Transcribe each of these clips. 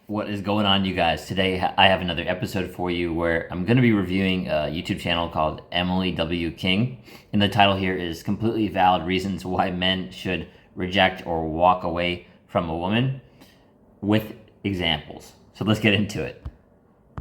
What is going on, you guys? Today I have another episode for you where I'm going to be reviewing a YouTube channel called Emily W. King. And the title here is Completely Valid Reasons Why Men Should Reject or Walk Away from a Woman with examples. So let's get into it.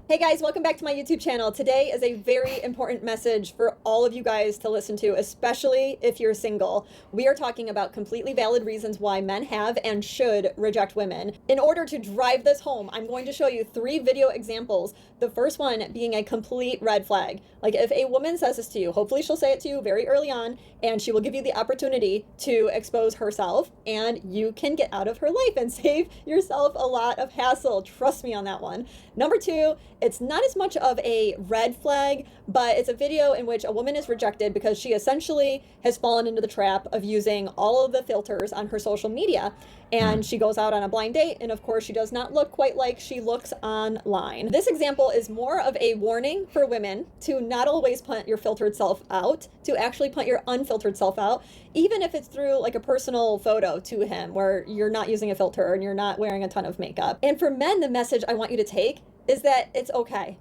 Hey guys, welcome back to my YouTube channel. Today is a very important message for all of you guys to listen to, especially if you're single. We are talking about completely valid reasons why men have and should reject women. In order to drive this home, I'm going to show you 3 video examples. The first one being a complete red flag. Like if a woman says this to you, hopefully she'll say it to you very early on, and she will give you the opportunity to expose herself, and you can get out of her life and save yourself a lot of hassle. Trust me on that one. Number 2, it's not as much of a red flag, but it's a video in which a woman is rejected because she essentially has fallen into the trap of using all of the filters on her social media. And she goes out on a blind date, and of course she does not look quite like she looks online. This example is more of a warning for women to not always put your filtered self out, to actually put your unfiltered self out, even if it's through like a personal photo to him where you're not using a filter and you're not wearing a ton of makeup. And for men, the message I want you to take is that it's okay.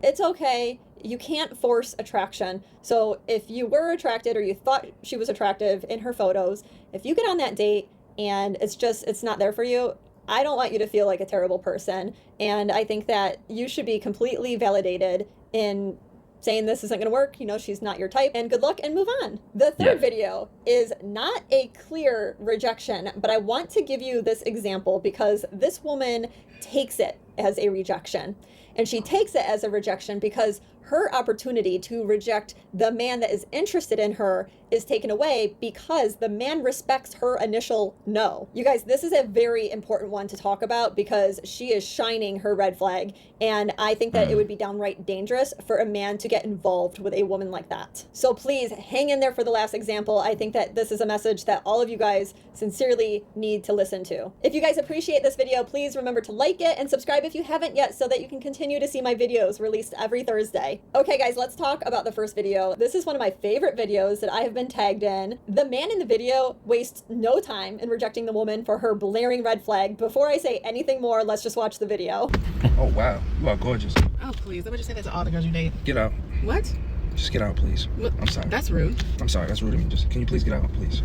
It's okay. You can't force attraction. So if you were attracted or you thought she was attractive in her photos, if you get on that date and it's not there for you, I don't want you to feel like a terrible person. And I think that you should be completely validated in saying this isn't going to work, she's not your type, and good luck and move on. The third video is not a clear rejection, but I want to give you this example because this woman takes it as a rejection. And she takes it as a rejection because her opportunity to reject the man that is interested in her is taken away because the man respects her initial no. You guys, this is a very important one to talk about because she is shining her red flag. And I think that it would be downright dangerous for a man to get involved with a woman like that. So please hang in there for the last example. I think that this is a message that all of you guys sincerely need to listen to. If you guys appreciate this video, please remember to like it and subscribe if you haven't yet so that you can continue to see my videos released every Thursday. Okay guys, let's talk about the first video. This is one of my favorite videos that I have been tagged in. The man in the video wastes no time in rejecting the woman for her blaring red flag. Before I say anything more, let's just watch the video. Oh wow, you are gorgeous. Oh please, don't just say that to all the girls you date. Get out. What? Just get out, please. What? I'm sorry. That's rude. I'm sorry, that's rude of me. Just can you please get out, please?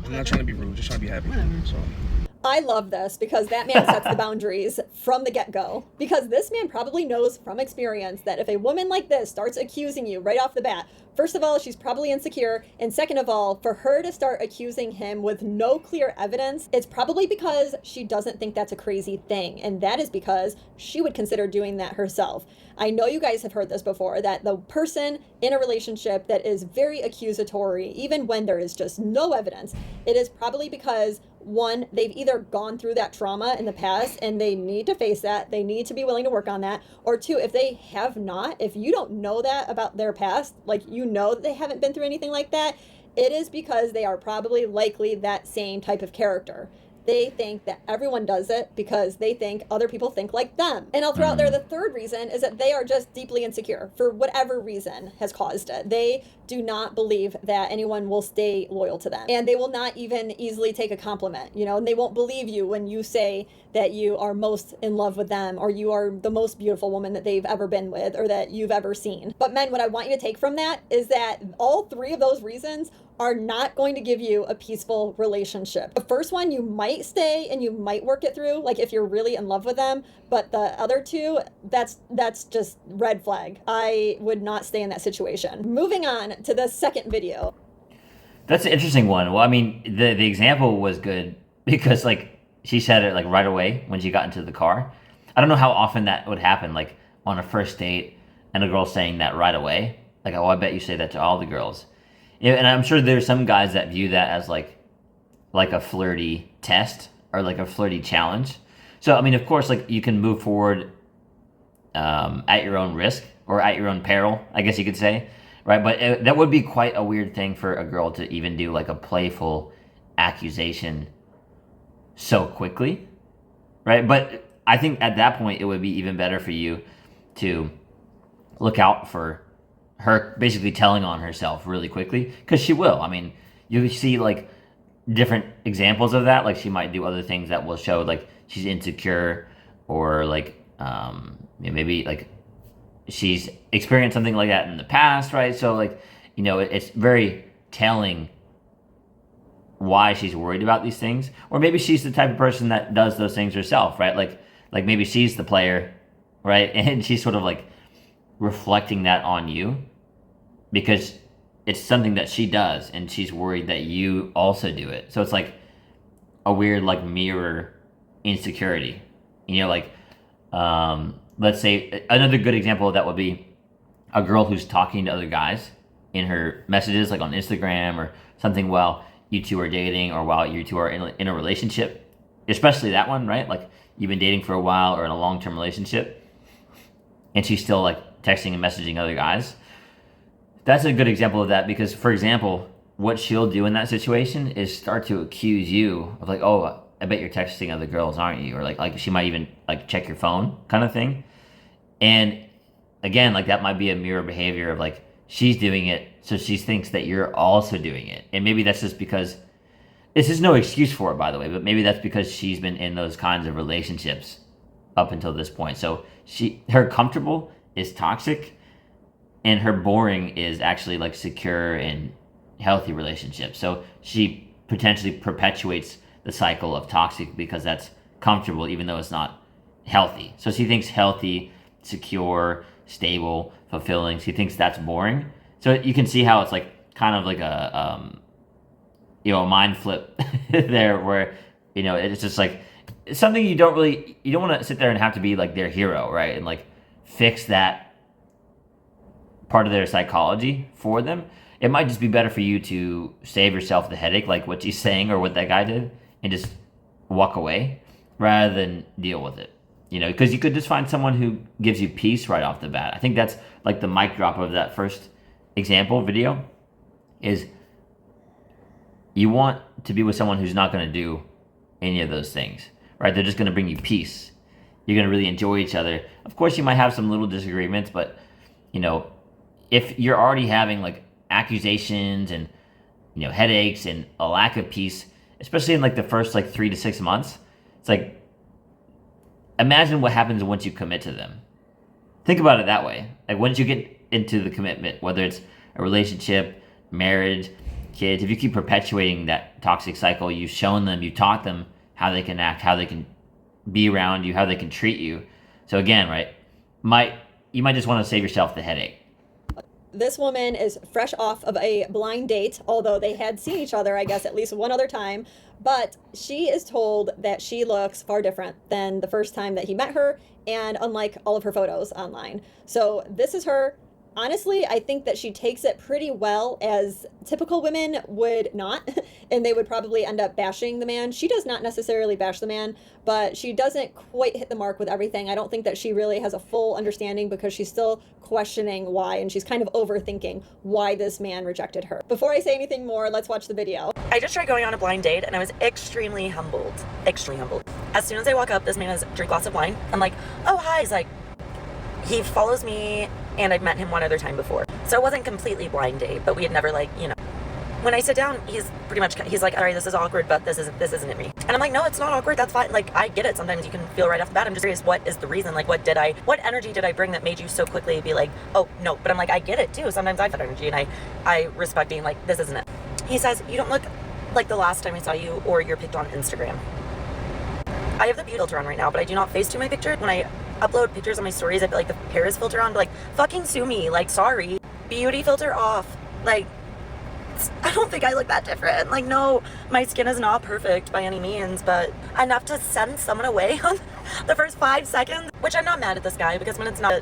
I'm not trying to be rude, just trying to be happy. Whatever. So I love this because that man sets the boundaries from the get-go. Because this man probably knows from experience that if a woman like this starts accusing you right off the bat, first of all, she's probably insecure. And second of all, for her to start accusing him with no clear evidence, it's probably because she doesn't think that's a crazy thing. And that is because she would consider doing that herself. I know you guys have heard this before, that the person in a relationship that is very accusatory, even when there is just no evidence, it is probably because one, they've either gone through that trauma in the past and they need to face that, they need to be willing to work on that, or 2, if they have not, if you don't know that about their past, like that they haven't been through anything like that, it is because they are probably likely that same type of character. They think that everyone does it because they think other people think like them. And I'll throw out there the third reason is that they are just deeply insecure for whatever reason has caused it. They do not believe that anyone will stay loyal to them. And they will not even easily take a compliment, and they won't believe you when you say that you are most in love with them or you are the most beautiful woman that they've ever been with or that you've ever seen. But men, what I want you to take from that is that all 3 of those reasons are not going to give you a peaceful relationship. The first one, you might stay and you might work it through, like if you're really in love with them, but the other 2, that's just red flag. I would not stay in that situation. Moving on to the second video. That's an interesting one. Well, I mean, the example was good because like she said it like right away when she got into the car. I don't know how often that would happen, like on a first date and a girl saying that right away. Like, oh, I bet you say that to all the girls. Yeah, and I'm sure there's some guys that view that as like a flirty test or like a flirty challenge. So, I mean, of course, like you can move forward at your own risk or at your own peril, I guess you could say, right? But that would be quite a weird thing for a girl to even do like a playful accusation so quickly, right? But I think at that point, it would be even better for you to look out for her basically telling on herself really quickly, because she will. I mean, you see like different examples of that. Like she might do other things that will show like she's insecure or like maybe like she's experienced something like that in the past, right? So like, it's very telling why she's worried about these things. Or maybe she's the type of person that does those things herself, right? Like maybe she's the player, right? And she's sort of like reflecting that on you because it's something that she does and she's worried that you also do it. So it's like a weird like mirror insecurity. Like let's say another good example of that would be a girl who's talking to other guys in her messages, like on Instagram or something, while you two are dating or while you two are in a relationship, especially that one, right? Like you've been dating for a while or in a long-term relationship and she's still like texting and messaging other guys. That's a good example of that because, for example, what she'll do in that situation is start to accuse you of like, oh, I bet you're texting other girls, aren't you? Or like she might even like check your phone kind of thing. And again, like that might be a mirror behavior of like she's doing it, so she thinks that you're also doing it. And maybe that's just because this is no excuse for it, by the way, but maybe that's because she's been in those kinds of relationships up until this point. So her comfortable is toxic and her boring is actually like secure and healthy relationships. So she potentially perpetuates the cycle of toxic because that's comfortable even though it's not healthy. So she thinks healthy, secure, stable, fulfilling, she thinks that's boring. So you can see how it's like kind of like a mind flip there where it's just like it's something you don't want to sit there and have to be like their hero, right? And like fix that part of their psychology for them. It might just be better for you to save yourself the headache, like what she's saying or what that guy did, and just walk away rather than deal with it. Because you could just find someone who gives you peace right off the bat. I think that's like the mic drop of that first example video is you want to be with someone who's not going to do any of those things, right? They're just going to bring you peace. You're going to really enjoy each other. Of course, you might have some little disagreements, but, if you're already having like accusations and, headaches and a lack of peace, especially in like the first like 3 to 6 months, it's like, imagine what happens once you commit to them. Think about it that way. Like once you get into the commitment, whether it's a relationship, marriage, kids, if you keep perpetuating that toxic cycle, you've shown them, you've taught them how they can act, how they can be around you, how they can treat you. So again, right, you might just want to save yourself the headache. This woman is fresh off of a blind date, although they had seen each other, I guess, at least one other time. But she is told that she looks far different than the first time that he met her, and unlike all of her photos online. So this is her. Honestly, I think that she takes it pretty well, as typical women would not, and they would probably end up bashing the man. She does not necessarily bash the man, but she doesn't quite hit the mark with everything. I don't think that she really has a full understanding because she's still questioning why, and she's kind of overthinking why this man rejected her. Before I say anything more, let's watch the video. I just tried going on a blind date and I was extremely humbled. Extremely humbled. As soon as I walk up, this man has drink a glass of wine. I'm like, oh, hi. He's like, he follows me and I've met him one other time before. So it wasn't completely blind date, but we had never when I sit down, he's like, all right, this is awkward, but this isn't me. And I'm like, no, it's not awkward. That's fine. Like, I get it. Sometimes you can feel right off the bat. I'm just curious, what is the reason? Like, what energy did I bring that made you so quickly be like, oh, no. But I'm like, I get it too. Sometimes I've had energy and I respect being like, this isn't it. He says, you don't look like the last time I saw you or you're picked on Instagram. I have the beauty filter on right now, but I do not Facetune my picture. When I upload pictures on my stories, I put like the Paris filter on, but like, fucking sue me. Like, sorry. Beauty filter off. Like, I don't think I look that different. Like, no, my skin is not perfect by any means, but enough to send someone away on the first 5 seconds, which I'm not mad at this guy because when it's not,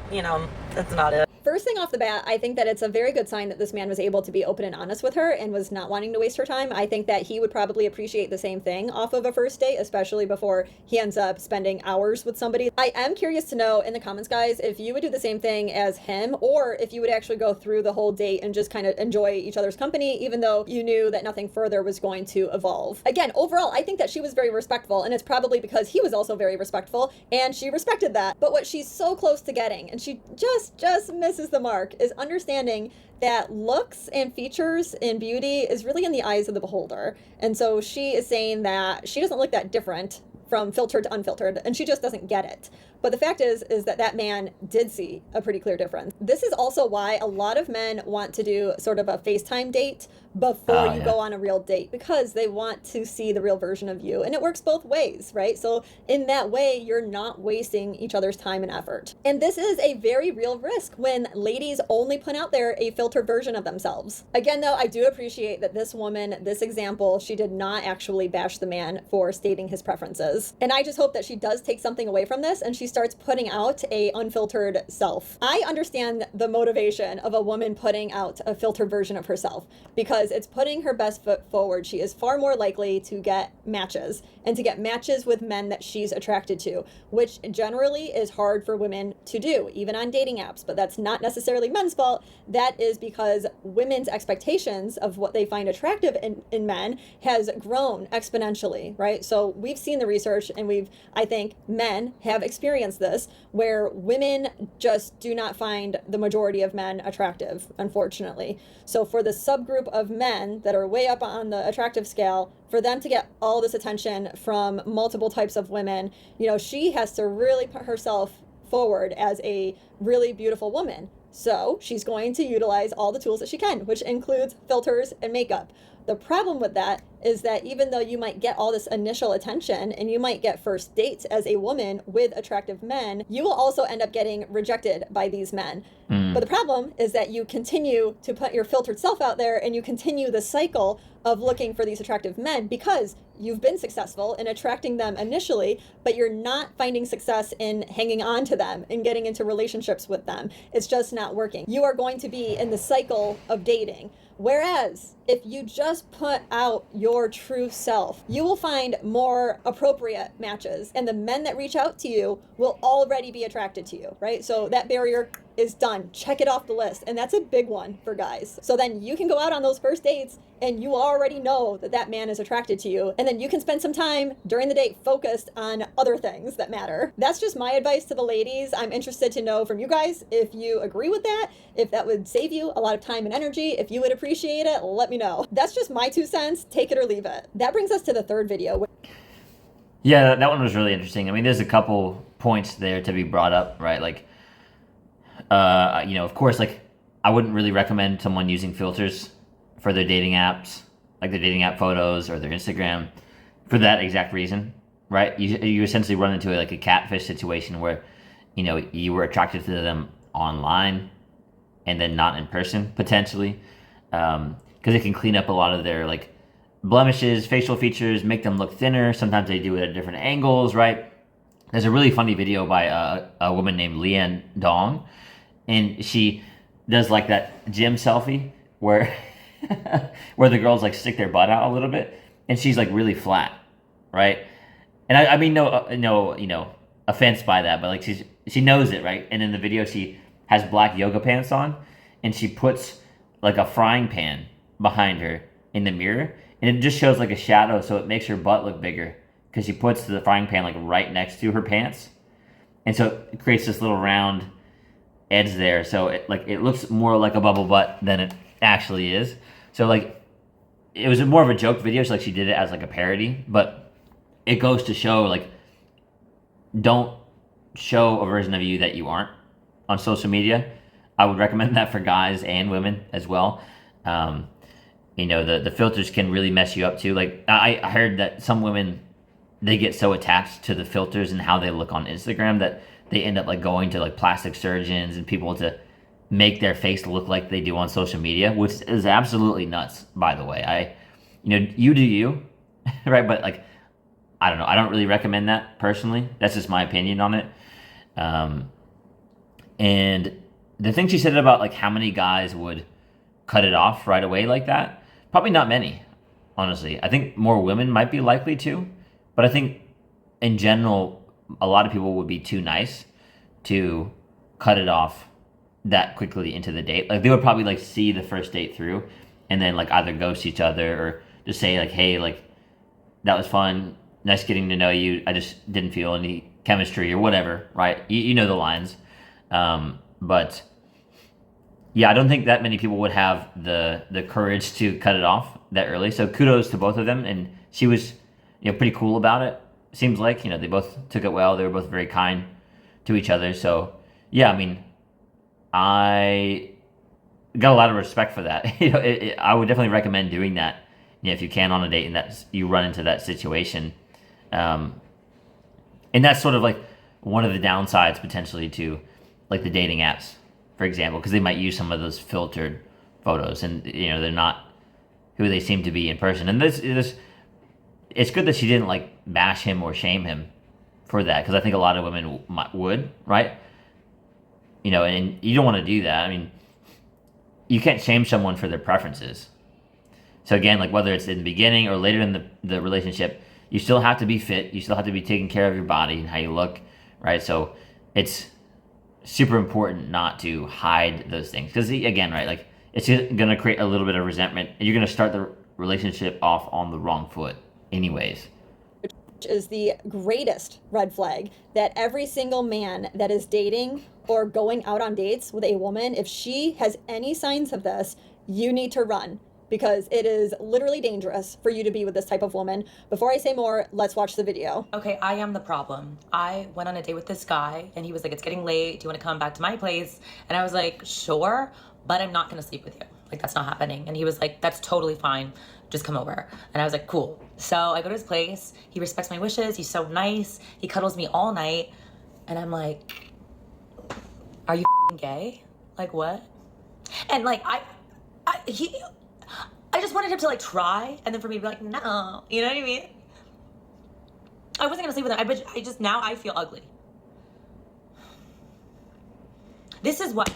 that's not it. First thing off the bat, I think that it's a very good sign that this man was able to be open and honest with her and was not wanting to waste her time. I think that he would probably appreciate the same thing off of a first date, especially before he ends up spending hours with somebody. I am curious to know in the comments, guys, if you would do the same thing as him, or if you would actually go through the whole date and just kind of enjoy each other's company, even though you knew that nothing further was going to evolve. Again, overall, I think that she was very respectful, and it's probably because he was also very respectful, and she respected that. But what she's so close to getting, and she just misses the mark, is understanding that looks and features and beauty is really in the eyes of the beholder. And so she is saying that she doesn't look that different from filtered to unfiltered, and she just doesn't get it. But the fact is that man did see a pretty clear difference. This is also why a lot of men want to do sort of a FaceTime date before you go on a real date, because they want to see the real version of you. And it works both ways, right? So in that way, you're not wasting each other's time and effort. And this is a very real risk when ladies only put out there a filtered version of themselves. Again, though, I do appreciate that this woman, this example, she did not actually bash the man for stating his preferences. And I just hope that she does take something away from this and she starts putting out a unfiltered self. I understand the motivation of a woman putting out a filtered version of herself because it's putting her best foot forward. She is far more likely to get matches and to get matches with men that she's attracted to, which generally is hard for women to do, even on dating apps. But that's not necessarily men's fault. That is because women's expectations of what they find attractive in men has grown exponentially, right? So we've seen the research, and I think men have experienced this, where women just do not find the majority of men attractive, unfortunately. So for the subgroup of men that are way up on the attractive scale, for them to get all this attention from multiple types of women, she has to really put herself forward as a really beautiful woman. So she's going to utilize all the tools that she can, which includes filters and makeup. The problem with that is that even though you might get all this initial attention and you might get first dates as a woman with attractive men, you will also end up getting rejected by these men. But the problem is that you continue to put your filtered self out there and you continue the cycle of looking for these attractive men because you've been successful in attracting them initially, but you're not finding success in hanging on to them and getting into relationships with them. It's just not working. You are going to be in the cycle of dating. Whereas if you just put out your true self, you will find more appropriate matches, and the men that reach out to you will already be attracted to you, right? So that barrier is done. Check it off the list. And that's a big one for guys. So then you can go out on those first dates and you already know that man is attracted to you. And then you can spend some time during the date focused on other things that matter. That's just my advice to the ladies. I'm interested to know from you guys if you agree with that, if that would save you a lot of time and energy. If you would appreciate it, let me know. That's just my 2 cents. Take it or leave it. That brings us to the third video. Yeah, that one was really interesting. I mean, there's a couple points there to be brought up, right? Like, of course, like, I wouldn't really recommend someone using filters for their dating apps, like their dating app photos or their Instagram, for that exact reason, right? You essentially run into a catfish situation where, you were attracted to them online and then not in person, potentially, because it can clean up a lot of their, blemishes, facial features, make them look thinner. Sometimes they do it at different angles, right? There's a really funny video by a woman named Leanne Dong, and she does that gym selfie where where the girls stick their butt out a little bit, and she's really flat, right? And I mean no offense by that, but she knows it, right? And in the video she has black yoga pants on, and she puts a frying pan behind her in the mirror, and it just shows a shadow, so it makes her butt look bigger because she puts the frying pan right next to her pants, and so it creates this little round edge there, so it looks more like a bubble butt than it actually is. So it was more of a joke video, so she did it as a parody, but it goes to show don't show a version of you that you aren't on social media. I would recommend that for guys and women as well. The filters can really mess you up too. I heard that some women, they get so attached to the filters and how they look on Instagram that they end up going to plastic surgeons and people to make their face look like they do on social media, which is absolutely nuts, by the way. You do you, right? But I don't know. I don't really recommend that personally. That's just my opinion on it. And the thing she said about how many guys would cut it off right away like that, probably not many, honestly. I think more women might be likely to, but I think in general, a lot of people would be too nice to cut it off that quickly into the date. They would probably see the first date through and then either ghost each other or just say hey, that was fun, nice getting to know you, I just didn't feel any chemistry or whatever, right? You know the lines. But yeah, I don't think that many people would have the courage to cut it off that early. So kudos to both of them, and she was pretty cool about it. seems like, they both took it well. They were both very kind to each other. So yeah, I mean, I got a lot of respect for that. I would definitely recommend doing that. If you can on a date and that you run into that situation, and that's sort of like one of the downsides potentially to like the dating apps, for example, because they might use some of those filtered photos, and they're not who they seem to be in person. And this it's good that she didn't like bash him or shame him for that, because I think a lot of women would, right? And you don't want to do that. I mean, you can't shame someone for their preferences. So again, like whether it's in the beginning or later in the relationship, you still have to be fit. You still have to be taking care of your body and how you look, right? So it's super important not to hide those things, because again, right, like it's going to create a little bit of resentment, and you're going to start the relationship off on the wrong foot anyways. Is the greatest red flag that every single man that is dating or going out on dates with a woman, if she has any signs of this, you need to run, because it is literally dangerous for you to be with this type of woman. Before I say more, let's watch the video. Okay, I am the problem. I went on a date with this guy and he was like, it's getting late. Do you want to come back to my place? And I was like, sure, but I'm not going to sleep with you. Like, that's not happening. And he was like, that's totally fine. Just come over. And I was like, cool. So I go to his place. He respects my wishes. He's so nice. He cuddles me all night. And I'm like, are you gay? Like, what? And like, I just wanted him to like try, and then for me to be like, no, you know what I mean? I wasn't gonna sleep with him. I just now I feel ugly. This is what.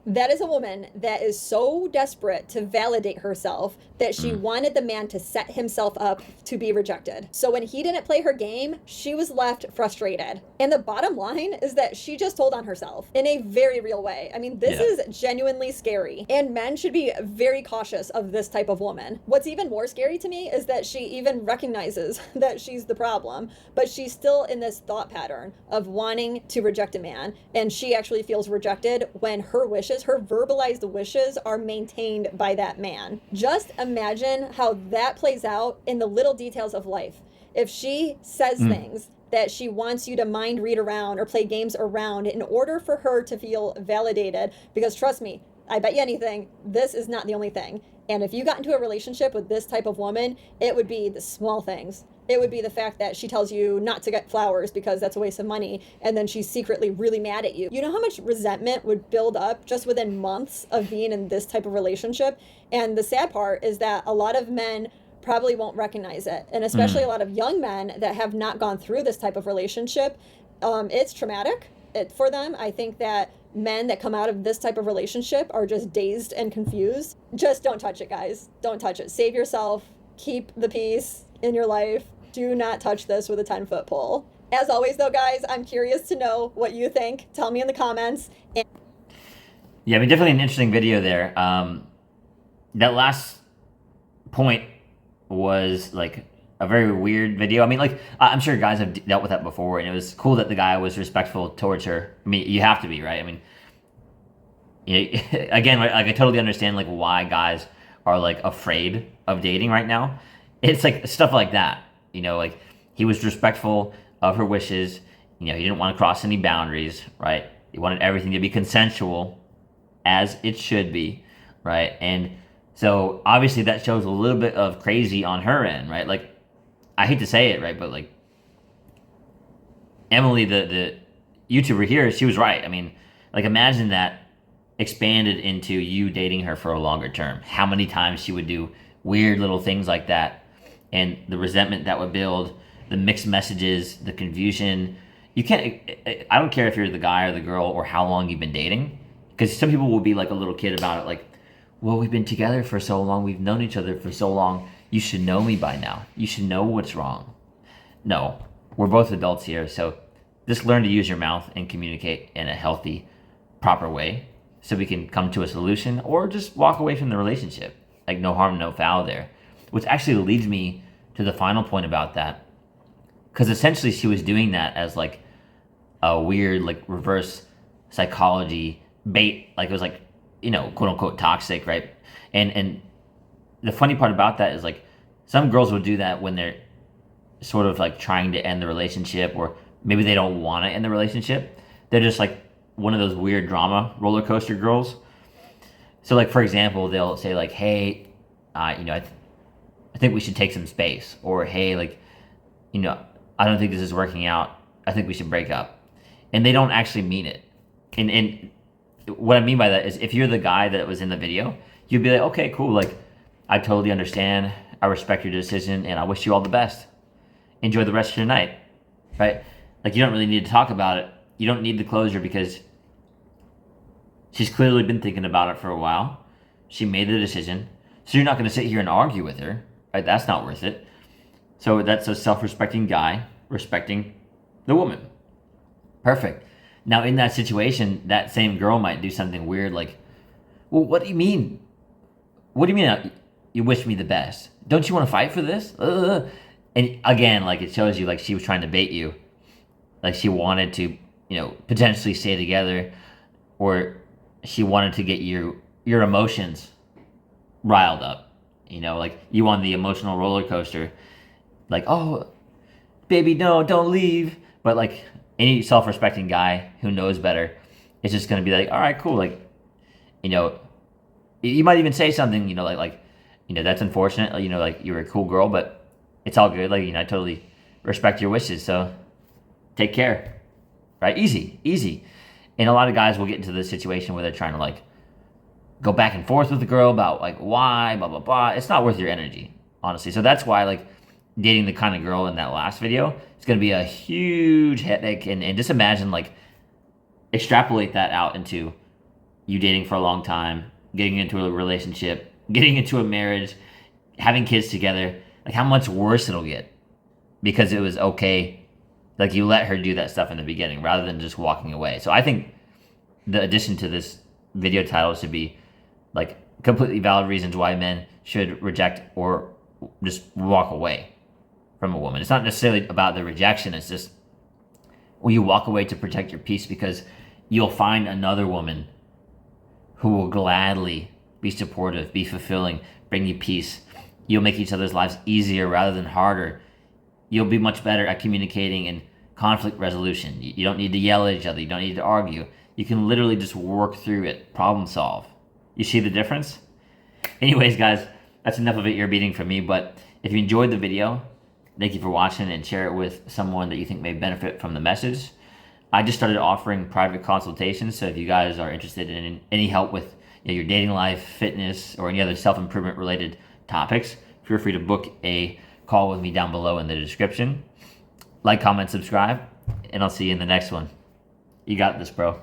That is a woman that is so desperate to validate herself that she wanted the man to set himself up to be rejected. So when he didn't play her game, she was left frustrated. And the bottom line is that she just told on herself in a very real way. I mean, this is genuinely scary. And men should be very cautious of this type of woman. What's even more scary to me is that she even recognizes that she's the problem, but she's still in this thought pattern of wanting to reject a man. And she actually feels rejected when her wishes, her verbalized wishes, are maintained by that man. Just imagine how that plays out in the little details of life. If she says things that she wants you to mind read around or play games around in order for her to feel validated, because trust me, I bet you anything, this is not the only thing. And if you got into a relationship with this type of woman, it would be the small things. It would be the fact that she tells you not to get flowers because that's a waste of money, and then she's secretly really mad at you. You know how much resentment would build up just within months of being in this type of relationship? And the sad part is that a lot of men probably won't recognize it, and especially a lot of young men that have not gone through this type of relationship. It's traumatic for them. I think that men that come out of this type of relationship are just dazed and confused. Just don't touch it, guys. Don't touch it. Save yourself. Keep the peace in your life. Do not touch this with a 10-foot pole. As always, though, guys, I'm curious to know what you think. Tell me in the comments. Yeah, I mean, definitely an interesting video there. That last point was like a very weird video. I mean, like, I'm sure guys have dealt with that before, and it was cool that the guy was respectful towards her. I mean, you have to be, right? I mean, again, like, I totally understand like why guys are like afraid of dating right now. It's like stuff like that. Like he was respectful of her wishes. He didn't want to cross any boundaries, right? He wanted everything to be consensual, as it should be, right? And so obviously that shows a little bit of crazy on her end, right? Like, I hate to say it, right? But like Emily, the YouTuber here, she was right. I mean, like, imagine that expanded into you dating her for a longer term. How many times she would do weird little things like that, and the resentment that would build, the mixed messages, the confusion. You can't, I don't care if you're the guy or the girl or how long you've been dating, because some people will be like a little kid about it, like, well, we've been together for so long, we've known each other for so long, you should know me by now. You should know what's wrong. No, we're both adults here, so just learn to use your mouth and communicate in a healthy, proper way so we can come to a solution, or just walk away from the relationship. Like, no harm, no foul there. Which actually leads me to the final point about that. Because essentially she was doing that as like a weird, like, reverse psychology bait. Like, it was like, quote unquote toxic, right? And the funny part about that is, like, some girls would do that when they're sort of like trying to end the relationship, or maybe they don't want to end the relationship. They're just like one of those weird drama roller coaster girls. So like, for example, they'll say like, hey, I think we should take some space, or hey, like, I don't think this is working out. I think we should break up. And they don't actually mean it. And what I mean by that is, if you're the guy that was in the video, you'd be like, okay, cool. Like, I totally understand. I respect your decision, and I wish you all the best. Enjoy the rest of your night, right? Like, you don't really need to talk about it. You don't need the closure, because she's clearly been thinking about it for a while. She made the decision. So you're not going to sit here and argue with her, right? That's not worth it. So that's a self-respecting guy respecting the woman. Perfect. Now, in that situation, that same girl might do something weird like, well, what do you mean? What do you mean you wish me the best? Don't you want to fight for this? And again, like, it shows you like she was trying to bait you. Like, she wanted to, potentially stay together, or she wanted to get your emotions riled up. Like, you on the emotional roller coaster. Like, oh, baby, no, don't leave. But like, any self-respecting guy who knows better is just going to be like, all right, cool. Like, you might even say something, like, that's unfortunate. Like, you're a cool girl, but it's all good. Like, I totally respect your wishes. So take care, right? Easy. And a lot of guys will get into this situation where they're trying to like go back and forth with the girl about like why, blah, blah, blah. It's not worth your energy, honestly. So that's why like dating the kind of girl in that last video is going to be a huge headache. And just imagine, like, extrapolate that out into you dating for a long time, getting into a relationship, getting into a marriage, having kids together. Like, how much worse it'll get because it was okay. Like, you let her do that stuff in the beginning rather than just walking away. So I think the addition to this video title should be like completely valid reasons why men should reject or just walk away from a woman. It's not necessarily about the rejection. It's just, will you walk away to protect your peace, because you'll find another woman who will gladly be supportive, be fulfilling, bring you peace. You'll make each other's lives easier rather than harder. You'll be much better at communicating and conflict resolution. You don't need to yell at each other. You don't need to argue. You can literally just work through it, problem solve. You see the difference? Anyways, guys, that's enough of it ear beating from me. But if you enjoyed the video, thank you for watching, and share it with someone that you think may benefit from the message. I just started offering private consultations, so if you guys are interested in any help with your dating life, fitness, or any other self-improvement related topics, feel free to book a call with me down below in the description. Like, comment, subscribe, and I'll see you in the next one. You got this, bro.